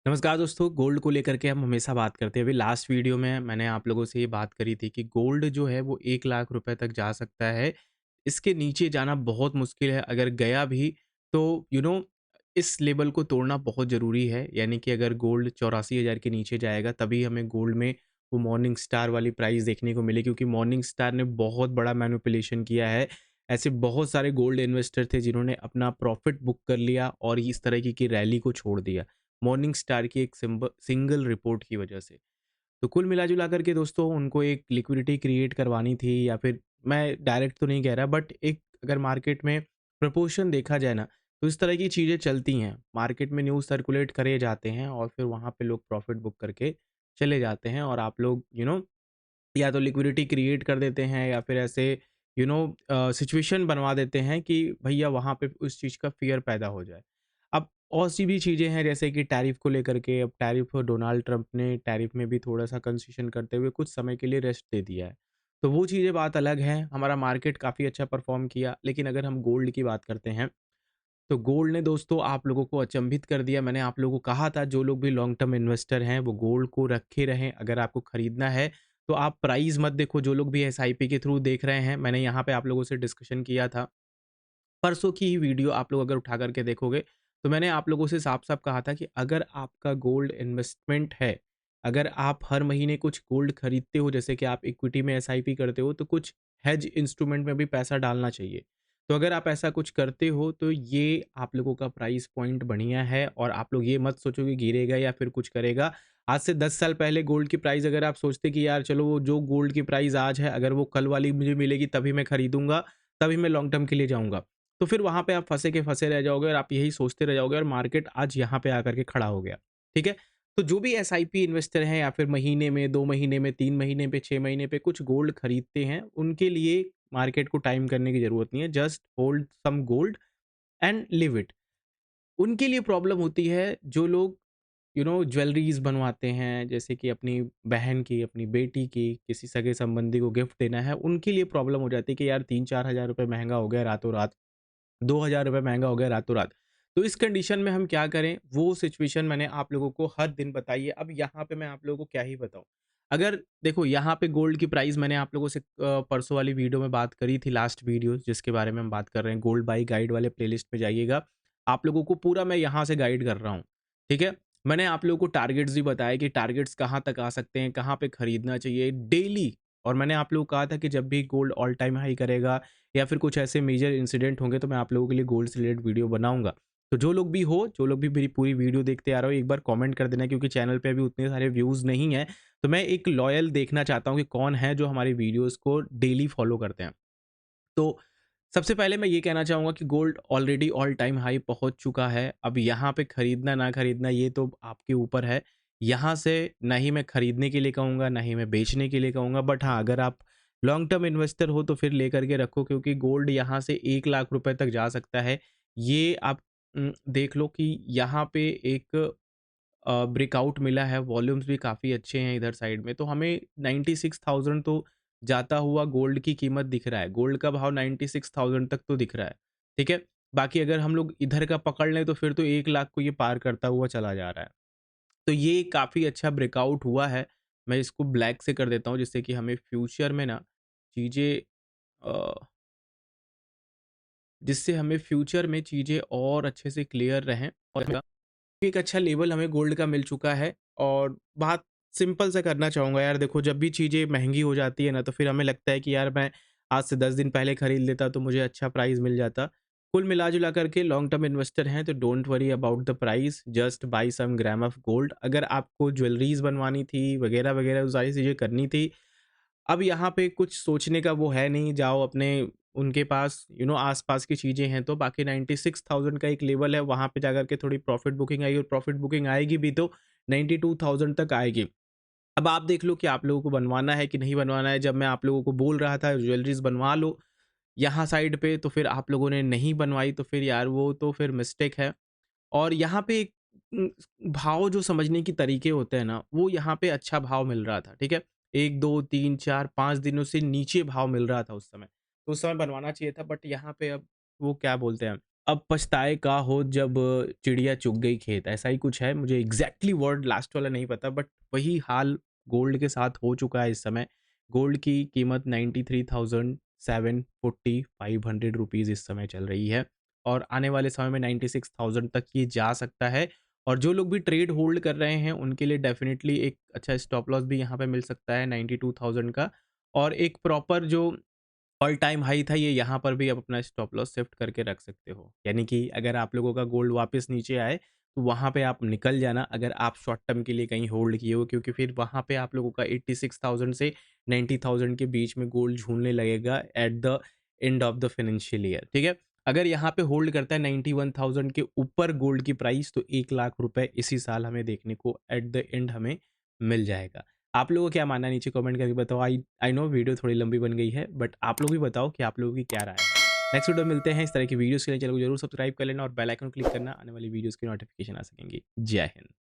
नमस्कार दोस्तों, गोल्ड को लेकर के हम हमेशा बात करते हैं। अभी लास्ट वीडियो में मैंने आप लोगों से ये बात करी थी कि गोल्ड जो है वो 1 लाख रुपए तक जा सकता है। इसके नीचे जाना बहुत मुश्किल है, अगर गया भी तो इस लेवल को तोड़ना बहुत ज़रूरी है। यानी कि अगर गोल्ड 84,000 के नीचे जाएगा तभी हमें गोल्ड में वो मॉर्निंग स्टार वाली प्राइस देखने को मिली, क्योंकि मॉर्निंग स्टार ने बहुत बड़ा मैनिपुलेशन किया है। ऐसे बहुत सारे गोल्ड इन्वेस्टर थे जिन्होंने अपना प्रॉफ़िट बुक कर लिया और इस तरह की रैली को छोड़ दिया। मॉर्निंग स्टार की एक सिंगल रिपोर्ट की वजह से। तो कुल मिला-जुला कर के दोस्तों उनको एक लिक्विडिटी क्रिएट करवानी थी, या फिर मैं डायरेक्ट तो नहीं कह रहा, बट एक अगर मार्केट में प्रोपोर्शन देखा जाए ना, तो इस तरह की चीज़ें चलती हैं। मार्केट में न्यूज़ सर्कुलेट करे जाते हैं और फिर वहाँ पे लोग प्रॉफ़िट बुक करके चले जाते हैं, और आप लोग या तो लिक्विडिटी क्रिएट कर देते हैं या फिर ऐसे सिचुएशन बनवा देते हैं कि भैया वहाँ पे उस चीज़ का फ़ियर पैदा हो जाए। अब और सी भी चीज़ें हैं, जैसे कि टैरिफ को लेकर के। अब टैरिफ, डोनाल्ड ट्रंप ने टैरिफ में भी थोड़ा-सा कंसेशन करते हुए कुछ समय के लिए रेस्ट दे दिया है। तो वो चीज़ें बात अलग है, हमारा मार्केट काफ़ी अच्छा परफ़ॉर्म किया। लेकिन अगर हम गोल्ड की बात करते हैं, तो गोल्ड ने दोस्तों आप लोगों को अचंभित कर दिया। मैंने आप लोगों को कहा था जो लोग भी लॉन्ग टर्म इन्वेस्टर हैं वो गोल्ड को रखे रहें। अगर आपको खरीदना है तो आप प्राइस मत देखो। जो लोग भी एसआईपी के थ्रू देख रहे हैं, मैंने यहाँ पे आप लोगों से डिस्कशन किया था। परसों की ही वीडियो आप लोग अगर उठा करके देखोगे, तो मैंने आप लोगों से साफ-साफ कहा था कि अगर आपका गोल्ड इन्वेस्टमेंट है, अगर आप हर महीने कुछ गोल्ड खरीदते हो, जैसे कि आप इक्विटी में एसआईपी करते हो, तो कुछ हेज इंस्ट्रूमेंट में भी पैसा डालना चाहिए। तो अगर आप ऐसा कुछ करते हो, तो ये आप लोगों का प्राइस पॉइंट बढ़िया है, और आप लोग ये मत सोचो कि गिरेगा या फिर कुछ करेगा। आज से 10 साल पहले गोल्ड की प्राइस अगर आप सोचते कि यार चलो, वो जो गोल्ड की प्राइस आज है, अगर वो कल वाली मुझे मिलेगी तभी मैं खरीदूँगा, तभी मैं लॉन्ग टर्म के लिए जाऊँगा। तो फिर वहाँ पे आप फँसे के फँसे रह जाओगे और आप यही सोचते रह जाओगे, और मार्केट आज यहाँ पे आकर के खड़ा हो गया। ठीक है? तो जो भी एसआईपी इन्वेस्टर हैं, या फिर महीने में, 2 महीने में, 3 महीने पे, 6 महीने पे कुछ गोल्ड खरीदते हैं, उनके लिए मार्केट को टाइम करने की ज़रूरत नहीं है। Just hold some gold and leave it. उनके लिए प्रॉब्लम होती है जो लोग ज्वेलरीज़ बनवाते हैं, जैसे कि अपनी बहन की, अपनी बेटी की, किसी सगे-संबंधी को गिफ्ट देना है, उनके लिए प्रॉब्लम हो जाती है कि यार 3-4 हज़ार रुपए महँगा हो गया रातों-रात। ₹2000 महँगा हो गया रातों-रात। तो इस कंडीशन में हम क्या करें? वो सिचुएशन मैंने आप लोगों को हर दिन बताई है। अब यहाँ पे मैं आप लोगों को क्या ही बताऊँ? अगर देखो, यहाँ पे गोल्ड की प्राइस मैंने आप लोगों से परसों वाली वीडियो में बात करी थी, लास्ट वीडियो जिसके बारे में हम बात कर रहे हैं, गोल्ड बाई गाइड वाले प्लेलिस्ट में जाइएगा। आप लोगों को पूरा मैं यहाँ से गाइड कर रहा हूँ, ठीक है? मैंने आप लोगों को टारगेट्स भी बताए कि टारगेट्स कहाँ तक आ सकते हैं, कहाँ पे खरीदना चाहिए डेली। और मैंने आप लोगों को कहा था कि जब भी गोल्ड ऑल टाइम हाई करेगा या फिर कुछ ऐसे मेजर इंसिडेंट होंगे, तो मैं आप लोगों के लिए गोल्ड से रिलेटेड वीडियो बनाऊँगा। तो जो लोग भी मेरी पूरी वीडियो देखते आ रहे हो, एक बार कमेंट कर देना, क्योंकि चैनल पे अभी उतने सारे व्यूज़ नहीं हैं। तो मैं एक लॉयल देखना चाहता हूँ कि कौन है जो हमारी वीडियोज़ को डेली फॉलो करते हैं। तो सबसे पहले मैं ये कहना चाहूँगा कि gold already all time high पहुँच चुका है। अब यहाँ पे खरीदना ना खरीदना ये तो आपके ऊपर है। यहाँ से ना ही मैं खरीदने के लिए कहूँगा, ना ही मैं बेचने के लिए कहूँगा। बट हाँ, अगर आप लॉन्ग टर्म इन्वेस्टर हो तो फिर लेकर के रखो, क्योंकि गोल्ड यहाँ से 1 लाख रुपए तक जा सकता है। ये आप देख लो कि यहाँ पे एक ब्रेकआउट मिला है, वॉल्यूम्स भी काफ़ी अच्छे हैं इधर साइड में, तो हमें 96,000 तो जाता हुआ गोल्ड की कीमत दिख रहा है। गोल्ड का भाव 96,000 तक तो दिख रहा है, ठीक है? बाकी अगर हम लोग इधर का पकड़ लें तो फिर तो 1 लाख को ये पार करता हुआ चला जा रहा है। तो ये काफ़ी अच्छा ब्रेकआउट हुआ है। मैं इसको ब्लैक से कर देता हूँ, जिससे कि हमें फ्यूचर में ना चीज़ें अ, जिससे हमें फ्यूचर में चीज़ें और अच्छे से क्लियर रहें। और एक अच्छा लेवल हमें गोल्ड का मिल चुका है, और बात सिंपल सा करना चाहूँगा यार। देखो, जब भी चीज़ें महँगी हो जाती है ना, तो फिर हमें लगता है कि यार मैं आज से 10 दिन पहले खरीद लेता तो मुझे अच्छा प्राइस मिल जाता। कुल मिला-जुला करके लॉन्ग टर्म इन्वेस्टर हैं तो don't worry about the price, just buy some gram of gold. अगर आपको ज्वेलरीज़ बनवानी थी वगैरह-वगैरह वो सारी चीज़ें करनी थी, अब यहाँ पे कुछ सोचने का वो है नहीं, जाओ अपने उनके पास आस-पास की चीज़ें हैं तो बाकी 96,000 का एक लेवल है, वहाँ पे जाकर के थोड़ी प्रॉफ़िट बुकिंग आएगी, और प्रॉफ़िट बुकिंग आएगी भी तो 92,000 तक आएगी। अब आप देख लो कि आप लोगों को बनवाना है कि नहीं बनवाना है। जब मैं आप लोगों को बोल रहा था ज्वेलरीज़ बनवा लो यहाँ साइड पे, तो फिर आप लोगों ने नहीं बनवाई, तो फिर यार वो तो फिर मिस्टेक है। और यहाँ पे एक उम, भाव जो समझने के तरीके होते हैं ना, वो यहाँ पे अच्छा भाव मिल रहा था, ठीक है? 1, 2, 3, 4, 5 दिनों से नीचे भाव मिल रहा था उस समय। तो उस समय बनवाना चाहिए था, बट यहाँ पे अब वो क्या बोलते हैं, अब पछताए का हो जब चिड़िया चुग गई खेत, ऐसा ही कुछ है। मुझे एग्ज़ैक्टली वर्ड लास्ट वाला नहीं पता, बट वही हाल गोल्ड के साथ हो चुका है इस समय। गोल्ड की कीमत 93,740 ₹500 इस समय चल रही है और आने वाले समय में 96,000 तक ये जा सकता है। और जो लोग भी ट्रेड होल्ड कर रहे हैं, उनके लिए डेफ़िनिटली एक अच्छा स्टॉप लॉस भी यहाँ पे मिल सकता है 92,000 का। और एक प्रॉपर जो ऑल टाइम हाई था, ये यहाँ पर भी आप अपना स्टॉप लॉस शिफ्ट करके रख सकते हो। यानी कि अगर आप लोगों का गोल्ड वापस नीचे आए, तो वहाँ पे आप निकल जाना अगर आप शॉर्ट टर्म के लिए कहीं होल्ड किए हो, क्योंकि फिर वहाँ पे आप लोगों का 86,000 से 90,000 के बीच में गोल्ड झूलने लगेगा at the end of the financial year, ठीक है? अगर यहाँ पे होल्ड करता है 91,000 के ऊपर गोल्ड की प्राइस, तो 1 लाख रुपए इसी साल हमें देखने को एट द एंड हमें मिल जाएगा। आप लोगों को क्या मानना है नीचे कमेंट करके बताओ। आई आई नो वीडियो थोड़ी लंबी बन गई है, बट आप लोग भी बताओ कि आप लोगों की क्या राय है। नेक्स्ट वीडियो में मिलते हैं। इस तरह की वीडियोस के लिए चैनल को जरूर सब्सक्राइब कर लेना और बेल आइकन क्लिक करना, आने वाली वीडियोस की नोटिफिकेशन आ सकेंगी। जय हिंद।